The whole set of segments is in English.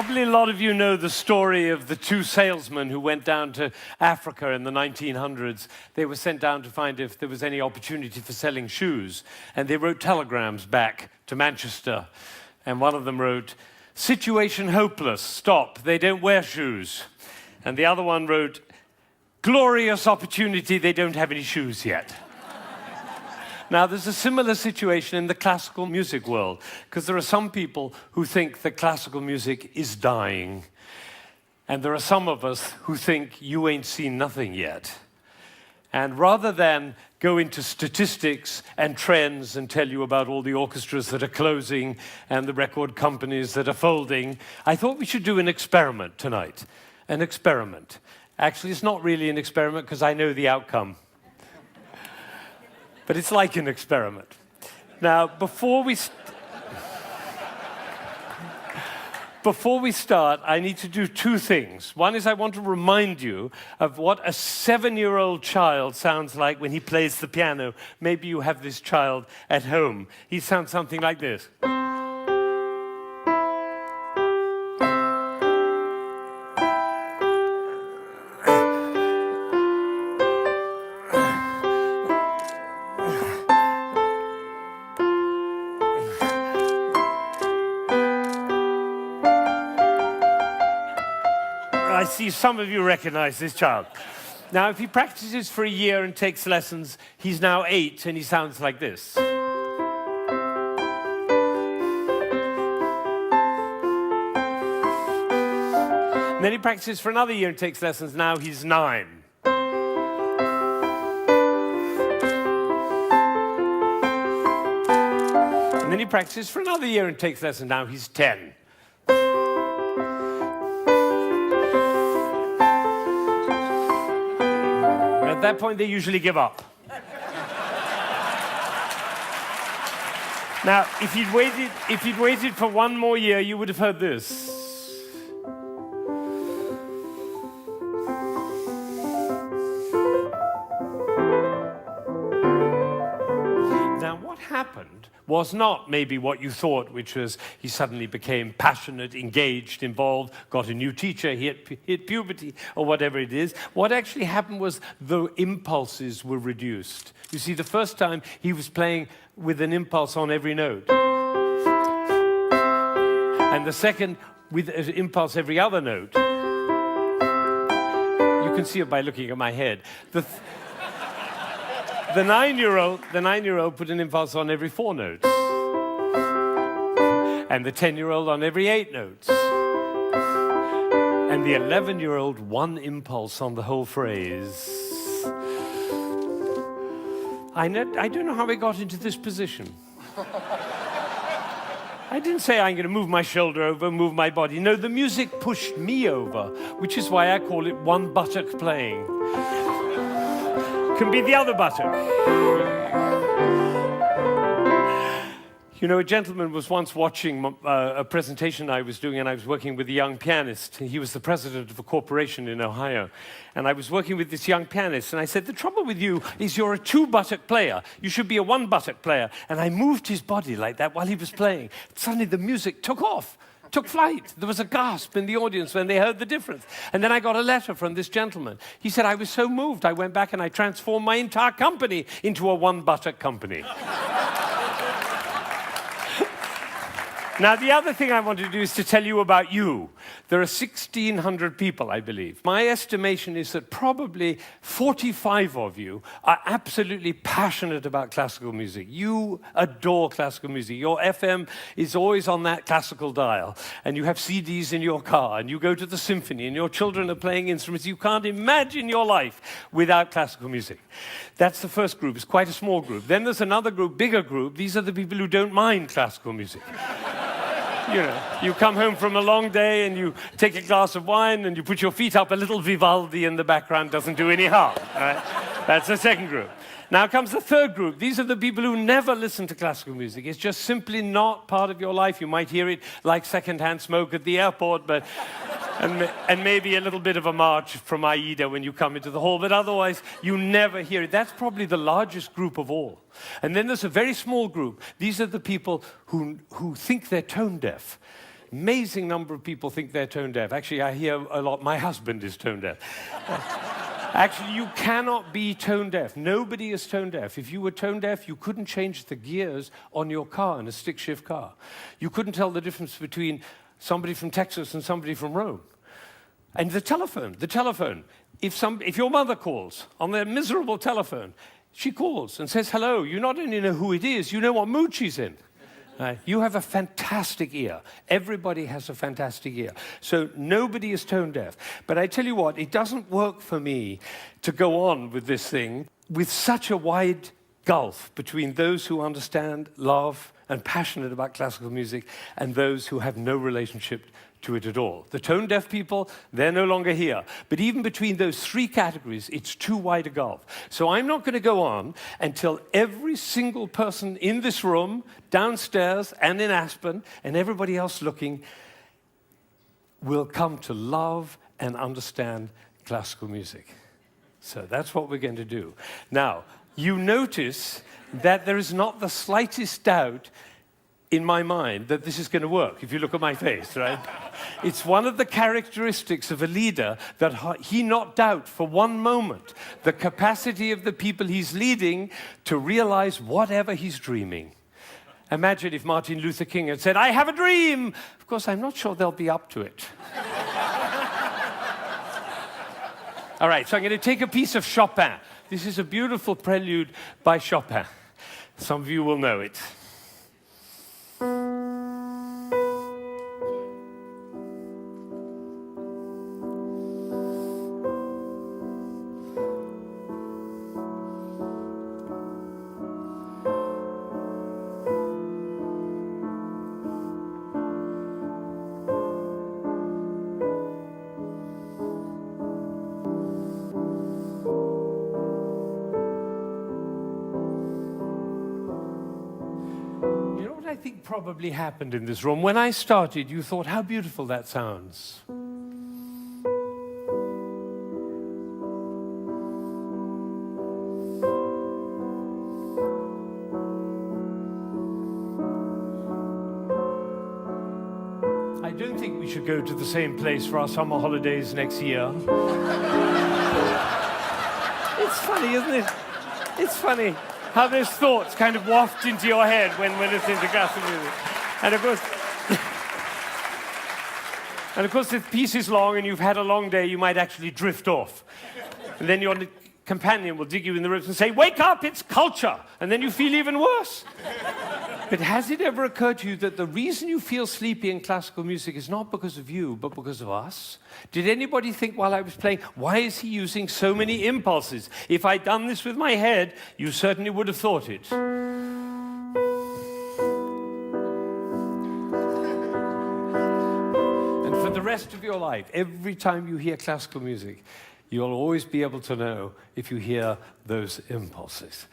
Probably a lot of you know the story of the two salesmen who went down to Africa in the 1900s. They were sent down to find if there was any opportunity for selling shoes. And they wrote telegrams back to Manchester. And one of them wrote, "Situation hopeless, stop, they don't wear shoes." And the other one wrote, "Glorious opportunity, they don't have any shoes yet." Now, there's a similar situation in the classical music world, because there are some people who think that classical music is dying, and there are some of us who think you ain't seen nothing yet. And rather than go into statistics and trends and tell you about all the orchestras that are closing and the record companies that are folding, I thought we should do an experiment tonight. An experiment. Actually, it's not really an experiment because I know the outcome. But it's like an experiment. Now, before we start, I need to do two things. One is I want to remind you of what a 7-year-old child sounds like when he plays the piano. Maybe you have this child at home. He sounds something like this. I see some of you recognize this child. Now, if he practices for a year and takes lessons, he's now 8 and he sounds like this. And then he practices for another year and takes lessons, now he's 9. And then he practices for another year and takes lessons, now he's 10. At that point, they usually give up. Now, if you'd waited for one more year, you would have heard this. Now, what happened was not maybe what you thought, which was he suddenly became passionate, engaged, involved, got a new teacher, he hit puberty, or whatever it is. What actually happened was the impulses were reduced. You see, the first time he was playing with an impulse on every note. And the second, with an impulse every other note. You can see it by looking at my head. The 9-year-old put an impulse on every 4 notes. And the 10-year-old on every 8 notes. And the 11-year-old, one impulse on the whole phrase. I don't know how I got into this position. I didn't say I'm going to move my shoulder over, move my body. No, the music pushed me over, which is why I call it one buttock playing. Can be the other buttock. You know, a gentleman was once watching a presentation I was doing, and I was working with a young pianist. He was the president of a corporation in Ohio. And I was working with this young pianist, and I said, "The trouble with you is you're a 2-buttock player. You should be a 1-buttock player." And I moved his body like that while he was playing. Suddenly the music took off. Took flight. There was a gasp in the audience when they heard the difference. And then I got a letter from this gentleman. He said, "I was so moved, I went back and I transformed my entire company into a 1-buttock company." Now, the other thing I want to do is to tell you about you. There are 1,600 people, I believe. My estimation is that probably 45 of you are absolutely passionate about classical music. You adore classical music. Your FM is always on that classical dial, and you have CDs in your car, and you go to the symphony, and your children are playing instruments. You can't imagine your life without classical music. That's the first group. It's quite a small group. Then there's another group, bigger group. These are the people who don't mind classical music. You know, you come home from a long day and you take a glass of wine and you put your feet up, a little Vivaldi in the background doesn't do any harm. Right? That's the second group. Now comes the third group. These are the people who never listen to classical music. It's just simply not part of your life. You might hear it like secondhand smoke at the airport, but and maybe a little bit of a march from Aida when you come into the hall, but otherwise you never hear it. That's probably the largest group of all. And then there's a very small group. These are the people who think they're tone deaf. Amazing number of people think they're tone deaf. Actually, I hear a lot, my husband is tone deaf. Actually, you cannot be tone deaf. Nobody is tone deaf. If you were tone deaf, you couldn't change the gears on your car in a stick-shift car. You couldn't tell the difference between somebody from Texas and somebody from Rome. And the telephone. If your mother calls on their miserable telephone, she calls and says hello. You not only know who it is, you know what mood she's in. You have a fantastic ear. Everybody has a fantastic ear. So nobody is tone deaf. But I tell you what, it doesn't work for me to go on with this thing with such a wide gulf between those who understand, love, and passionate about classical music and those who have no relationship to it at all. The tone-deaf people, they're no longer here. But even between those three categories, it's too wide a gulf. So I'm not going to go on until every single person in this room, downstairs and in Aspen, and everybody else looking, will come to love and understand classical music. So that's what we're going to do. Now, you notice that there is not the slightest doubt in my mind that this is going to work, if you look at my face, right? It's one of the characteristics of a leader that he not doubt for one moment the capacity of the people he's leading to realize whatever he's dreaming. Imagine if Martin Luther King had said, "I have a dream." Of course, I'm not sure they'll be up to it. All right, so I'm going to take a piece of Chopin. This is a beautiful prelude by Chopin. Some of you will know it. I think probably happened in this room. When I started, you thought, how beautiful that sounds. I don't think we should go to the same place for our summer holidays next year. It's funny, isn't it? It's funny how those thoughts kind of waft into your head when listening to classical music. And of course, if the piece is long and you've had a long day, you might actually drift off. And then your companion will dig you in the ribs and say, "Wake up, it's culture!" And then you feel even worse. But has it ever occurred to you that the reason you feel sleepy in classical music is not because of you, but because of us? Did anybody think while I was playing, why is he using so many impulses? If I'd done this with my head, you certainly would have thought it. And for the rest of your life, every time you hear classical music, you'll always be able to know if you hear those impulses.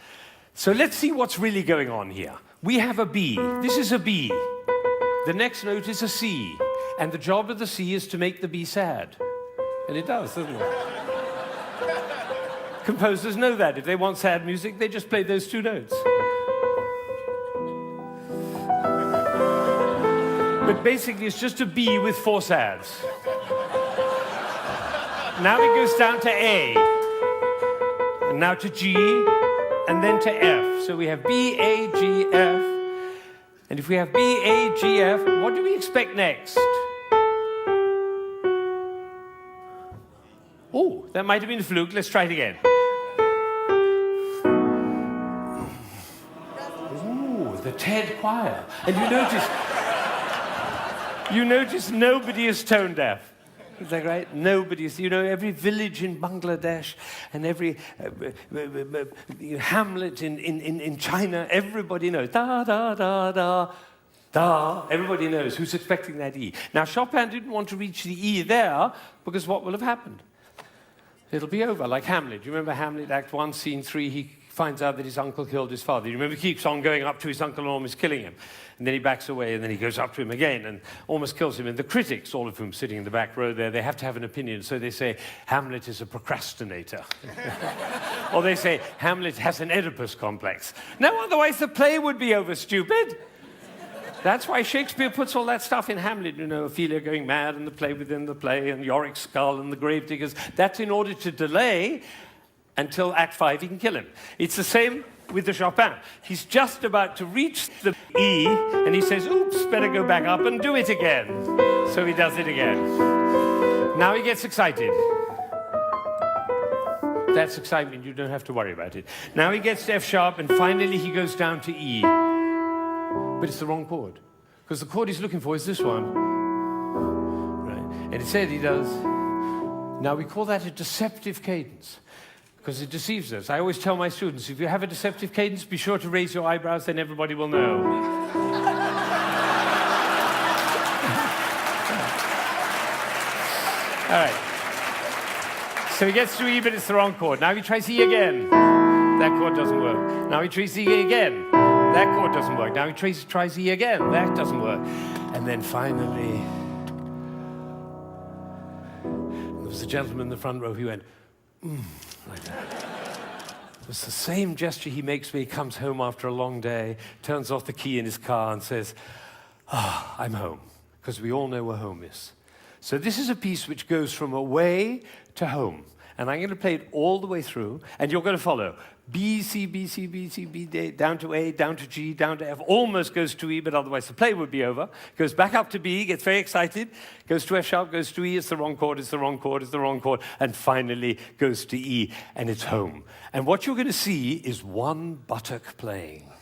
So let's see what's really going on here. We have a B. This is a B. The next note is a C. And the job of the C is to make the B sad. And it does, doesn't it? Composers know that. If they want sad music, they just play those two notes. But basically, it's just a B with four sads. Now it goes down to A. And now to G. And then to F. So we have B, A, G, F. And if we have B, A, G, F, what do we expect next? Oh, that might have been a fluke. Let's try it again. Ooh, the TED choir. And you notice nobody is tone deaf. Is that right? Nobody's, every village in Bangladesh and every hamlet in China, everybody knows. Da, da, da, da, da. Everybody knows who's expecting that E. Now, Chopin didn't want to reach the E there because what will have happened? It'll be over, like Hamlet. You remember Hamlet, Act 1, Scene 3, he finds out that his uncle killed his father. You remember he keeps on going up to his uncle and almost killing him. And then he backs away, and then he goes up to him again and almost kills him. And the critics, all of whom sitting in the back row there, they have to have an opinion. So they say, Hamlet is a procrastinator. Or they say, Hamlet has an Oedipus complex. No, otherwise the play would be over, stupid. That's why Shakespeare puts all that stuff in Hamlet, you know, Ophelia going mad and the play within the play and Yorick's skull and the gravediggers. That's in order to delay until Act 5 he can kill him. It's the same with the Chopin. He's just about to reach the E and he says, oops, better go back up and do it again. So he does it again. Now he gets excited. That's excitement, you don't have to worry about it. Now he gets to F sharp and finally he goes down to E. But it's the wrong chord. Because the chord he's looking for is this one. Right? And instead he does. Now we call that a deceptive cadence. Because it deceives us. I always tell my students, if you have a deceptive cadence, be sure to raise your eyebrows, then everybody will know. All right. So he gets to E, but it's the wrong chord. Now he tries E again. That chord doesn't work. Now he tries E again. That chord doesn't work. Now he tries E again. That doesn't work. And then finally, there was a gentleman in the front row who went, like that. It's the same gesture he makes when he comes home after a long day, turns off the key in his car and says, I'm home. Because we all know where home is. So this is a piece which goes from away to home. And I'm going to play it all the way through, and you're going to follow. B, C, B, C, B, C, B, D, down to A, down to G, down to F, almost goes to E, but otherwise the play would be over. Goes back up to B, gets very excited, goes to F sharp, goes to E, it's the wrong chord, it's the wrong chord, it's the wrong chord, and finally goes to E, and it's home. And what you're going to see is one buttock playing.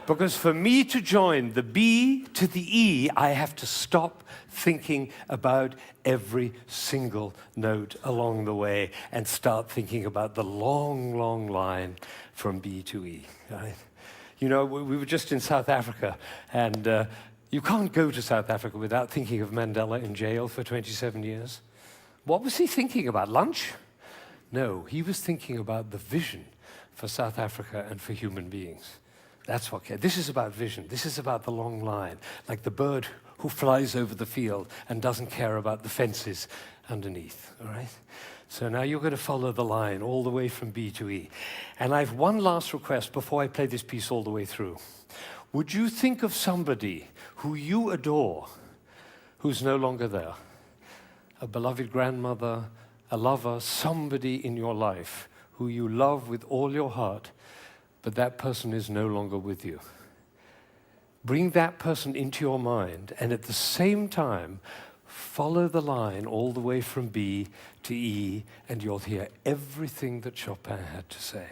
Because for me to join the B to the E, I have to stop thinking about every single note along the way and start thinking about the long, long line from B to E. Right? You know, we were just in South Africa, and you can't go to South Africa without thinking of Mandela in jail for 27 years. What was he thinking about? Lunch? No, he was thinking about the vision for South Africa and for human beings. That's what. This is about vision. This is about the long line, like the bird who flies over the field and doesn't care about the fences underneath. All right. So now you're going to follow the line all the way from B to E. And I have one last request before I play this piece all the way through. Would you think of somebody who you adore, who's no longer there? A beloved grandmother, a lover, somebody in your life who you love with all your heart, but that person is no longer with you. Bring that person into your mind, and at the same time, follow the line all the way from B to E, and you'll hear everything that Chopin had to say.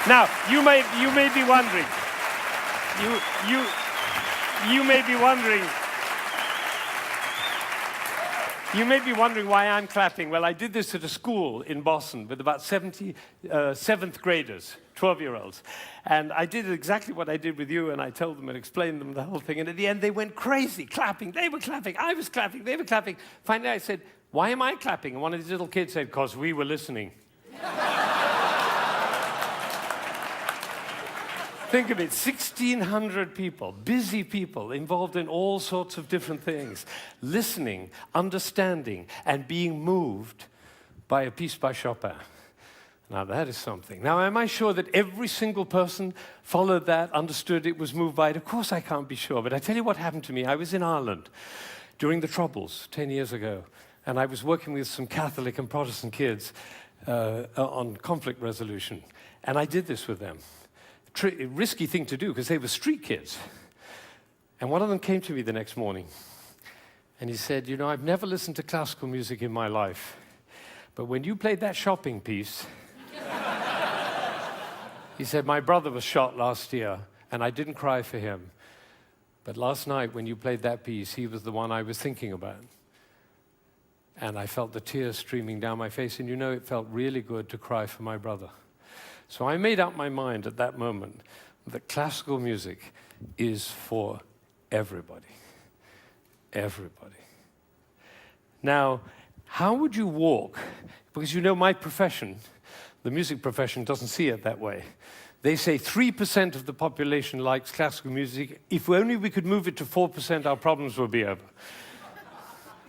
Now, you may be wondering, you may be wondering, why I'm clapping. Well, I did this at a school in Boston with about 70 seventh graders, 12-year-olds. And I did exactly what I did with you, and I told them and explained them the whole thing. And at the end, they went crazy, clapping. They were clapping, I was clapping, they were clapping. Finally, I said, why am I clapping? And one of these little kids said, because we were listening. Think of it, 1,600 people, busy people, involved in all sorts of different things, listening, understanding, and being moved by a piece by Chopin. Now, that is something. Now, am I sure that every single person followed that, understood it, was moved by it? Of course I can't be sure, but I tell you what happened to me. I was in Ireland during the Troubles 10 years ago, and I was working with some Catholic and Protestant kids on conflict resolution, and I did this with them. Risky thing to do, because they were street kids. And one of them came to me the next morning, and he said, you know, I've never listened to classical music in my life, but when you played that shopping piece, he said, my brother was shot last year, and I didn't cry for him. But last night, when you played that piece, he was the one I was thinking about. And I felt the tears streaming down my face, and you know, it felt really good to cry for my brother. So I made up my mind at that moment that classical music is for everybody. Everybody. Now, how would you walk? Because you know my profession, the music profession, doesn't see it that way. They say 3% of the population likes classical music. If only we could move it to 4%, our problems would be over.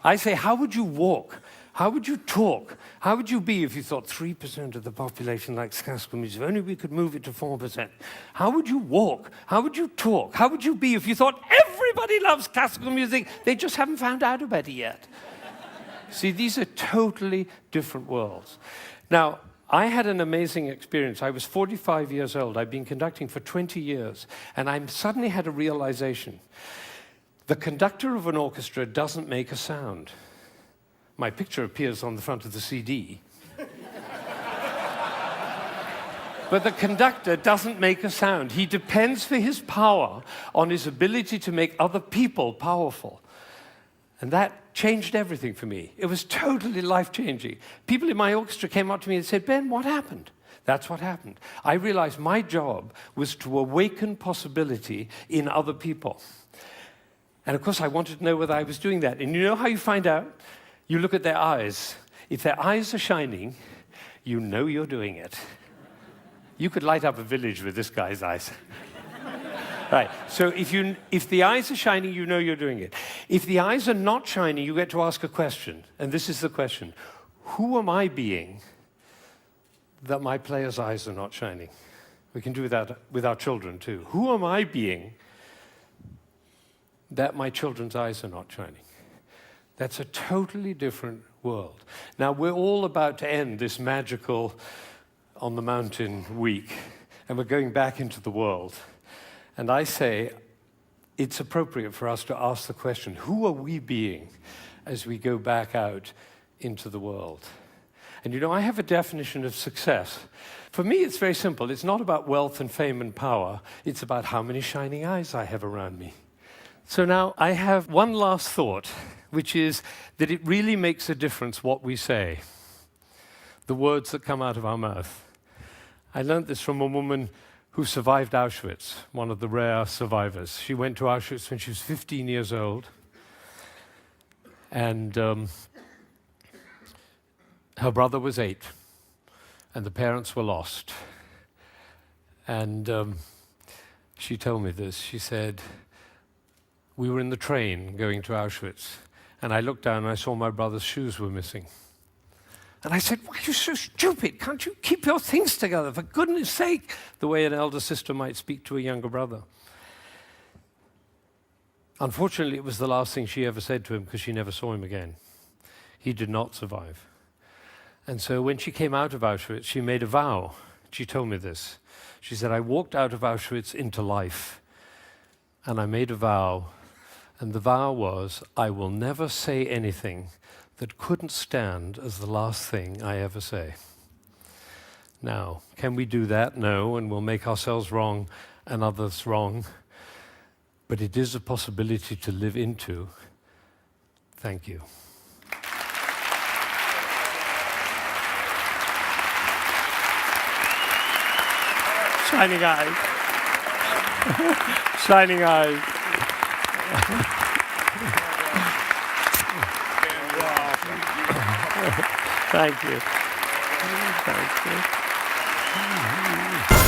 I say, how would you walk? How would you talk? How would you be if you thought 3% of the population likes classical music? If only we could move it to 4%. How would you walk? How would you talk? How would you be if you thought everybody loves classical music? They just haven't found out about it yet. See, these are totally different worlds. Now, I had an amazing experience. I was 45 years old. I've been conducting for 20 years, and I suddenly had a realization. The conductor of an orchestra doesn't make a sound. My picture appears on the front of the CD. But the conductor doesn't make a sound. He depends for his power on his ability to make other people powerful. And that changed everything for me. It was totally life-changing. People in my orchestra came up to me and said, Ben, what happened? That's what happened. I realized my job was to awaken possibility in other people. And of course, I wanted to know whether I was doing that. And you know how you find out? You look at their eyes. If their eyes are shining, you know you're doing it. You could light up a village with this guy's eyes. Right, so if the eyes are shining, you know you're doing it. If the eyes are not shining, you get to ask a question. And this is the question. Who am I being that my player's eyes are not shining? We can do that with our children too. Who am I being that my children's eyes are not shining? That's a totally different world. Now, we're all about to end this magical on the mountain week, and we're going back into the world. And I say it's appropriate for us to ask the question, who are we being as we go back out into the world? And you know, I have a definition of success. For me, it's very simple. It's not about wealth and fame and power. It's about how many shining eyes I have around me. So now I have one last thought, which is that it really makes a difference what we say, the words that come out of our mouth. I learned this from a woman who survived Auschwitz, one of the rare survivors. She went to Auschwitz when she was 15 years old, and her brother was 8, and the parents were lost. And she told me this. She said, we were in the train going to Auschwitz, and I looked down and I saw my brother's shoes were missing. And I said, why are you so stupid? Can't you keep your things together, for goodness sake? The way an elder sister might speak to a younger brother. Unfortunately, it was the last thing she ever said to him, because she never saw him again. He did not survive. And so when she came out of Auschwitz, she made a vow. She told me this. She said, I walked out of Auschwitz into life, and I made a vow. And the vow was, I will never say anything that couldn't stand as the last thing I ever say. Now, can we do that? No, and we'll make ourselves wrong and others wrong. But it is a possibility to live into. Thank you. Shining eyes. Shining eyes. Thank you. Thank you.